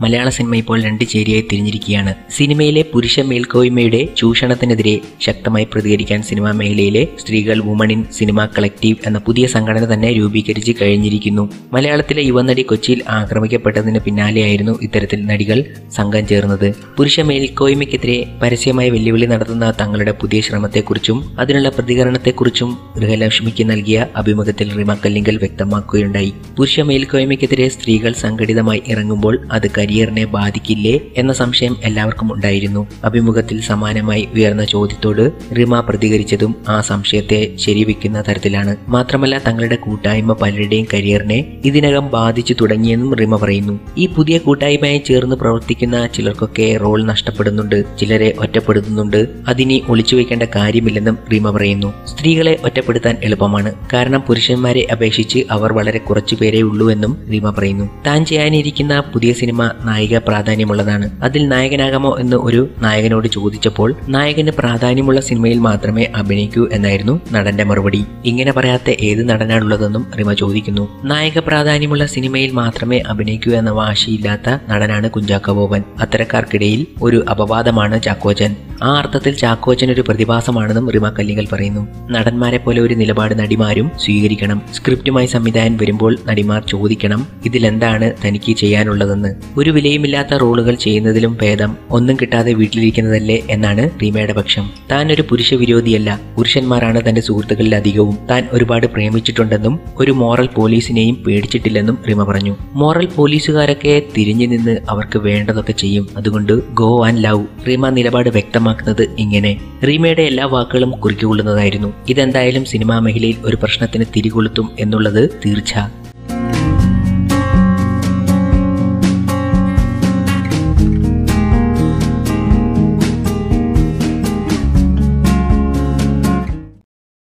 മലയാള cinema ഇപ്പോൾ രണ്ട് ചേരിയായി തിരിഞ്ഞിരിക്കുകയാണ്. സിനിമയിലെ പുരുഷ മേൽക്കോയ്മയുടെ ചൂഷണത്തിനെതിരെ ശക്തമായി പ്രതികരിക്കാൻ സിനിമാ മേഖലയിലെ സ്ത്രീകൾ വുമൺ ഇൻ സിനിമ കളക്റ്റീവ് എന്ന പുതിയ സംഘടന തന്നെ രൂപീകരിച്ച് കഴിഞ്ഞിരിക്കുന്നു. മലയാളത്തിലെ യുവനടി കൊച്ചിയിൽ ആക്രമിക്കപ്പെട്ടതിന് പിന്നാലെയായിരുന്നു ഇത്തരത്തിൽ നടികൾ സംഘം ചേർന്നത്. പുരുഷ മേൽക്കോയ്മയ്ക്കെതിരെ പരസ്യമായി വെല്ലുവിളി നടത്തുന്ന തങ്ങളുടെ പുതിയ ശ്രമത്തെക്കുറിച്ചും അതിനുള്ള പ്രതികരണത്തെക്കുറിച്ചും ഗൃഹലക്ഷ്മിക്ക് നൽകിയ അഭിമുഖത്തിൽ റിമ കല്ലിങ്കൽ വ്യക്തമാക്കുകയുണ്ടായി. പുരുഷ മേൽക്കോയ്മയ്ക്കെതിരെ സ്ത്രീകൾ സംഘടിതമായി ഇറങ്ങുമ്പോൾ അത് കരിയറിനെ ബാധിക്കില്ലേ എന്ന സംശയം എല്ലാവർക്കും ഉണ്ടായിരുന്നു. അഭിമുഖത്തിൽ സമാനമായി ഉയർന്ന ചോദ്യത്തോട് റിമ പ്രതികരിച്ചതും ആ സംശയത്തെ ശരിവെക്കുന്ന തരത്തിലാണ്. മാത്രമല്ല തങ്ങളുടെ കൂട്ടായ്മ പലരുടെയും കരിയറിനെ ഇതിനകം ബാധിച്ചു തുടങ്ങിയെന്നും റിമ പറയുന്നു. ഈ പുതിയ കൂട്ടായ്മയായി ചേർന്ന് പ്രവർത്തിക്കുന്ന ചിലർക്കൊക്കെ റോൾ നഷ്ടപ്പെടുന്നുണ്ട്, ചിലരെ ഒറ്റപ്പെടുത്തുന്നുണ്ട്. അതിനി ഒളിച്ചുവെക്കേണ്ട കാര്യമില്ലെന്നും റിമ പറയുന്നു. സ്ത്രീകളെ ഒറ്റപ്പെടുത്താൻ എളുപ്പമാണ്, കാരണം പുരുഷന്മാരെ അപേക്ഷിച്ച് അവർ വളരെ കുറച്ചുപേരേ ഉള്ളൂ എന്നും റിമ പറയുന്നു. താൻ ചെയ്യാനിരിക്കുന്ന പുതിയ സിനിമ നായിക പ്രാധാന്യമുള്ളതാണ്, അതിൽ നായകനാകാമോ എന്ന് ഒരു നായകനോട് ചോദിച്ചപ്പോൾ നായകന് പ്രാധാന്യമുള്ള സിനിമയിൽ മാത്രമേ അഭിനയിക്കൂ എന്നായിരുന്നു നടന്റെ മറുപടി. ഇങ്ങനെ പറയാത്ത ഏത് നടനാണുള്ളതെന്നും റിമ ചോദിക്കുന്നു. നായക പ്രാധാന്യമുള്ള സിനിമയിൽ മാത്രമേ അഭിനയിക്കൂ എന്ന വാശിയില്ലാത്ത നടനാണ് കുഞ്ചാക്കോ ബോബൻ. അത്തരക്കാർക്കിടയിൽ ഒരു അപവാദമാണ് ചാക്കോച്ചൻ. ആ അർത്ഥത്തിൽ ചാക്കോച്ചൻ ഒരു പ്രതിഭാസമാണെന്നും റിമ കല്ലിങ്കൽ പറയുന്നു. നടന്മാരെ പോലെ ഒരു നിലപാട് നടിമാരും സ്വീകരിക്കണം. സ്ക്രിപ്റ്റുമായി സംവിധായകൻ വരുമ്പോൾ നടിമാർ ചോദിക്കണം, ഇതിലെന്താണ് തനിക്ക് ചെയ്യാനുള്ളതെന്ന്. ഒരു വിലയുമില്ലാത്ത റോളുകൾ ചെയ്യുന്നതിലും ഭേദം ഒന്നും കിട്ടാതെ വീട്ടിലിരിക്കുന്നതല്ലേ എന്നാണ് റിമയുടെ പക്ഷം. താൻ ഒരു പുരുഷ വിരോധിയല്ല, പുരുഷന്മാരാണ് തന്റെ സുഹൃത്തുക്കളിൽ അധികവും. താൻ ഒരുപാട് പ്രേമിച്ചിട്ടുണ്ടെന്നും ഒരു മോറൽ പോലീസിനെയും പേടിച്ചിട്ടില്ലെന്നും റിമ പറഞ്ഞു. മോറൽ പോലീസുകാരൊക്കെ തിരിഞ്ഞു നിന്ന് അവർക്ക് വേണ്ടതൊക്കെ ചെയ്യും, അതുകൊണ്ട് ഗോ ആൻഡ് ലവ്. റിമ നിലപാട് വ്യക്തമാക്കുന്നത് ഇങ്ങനെ. റീമയുടെ എല്ലാ വാക്കുകളും കുറിക്കൊള്ളുന്നതായിരുന്നു. ഇതെന്തായാലും സിനിമാ മേഖലയിൽ ഒരു പ്രശ്നത്തിന് തിരികൊളുത്തും എന്നുള്ളത് തീർച്ച.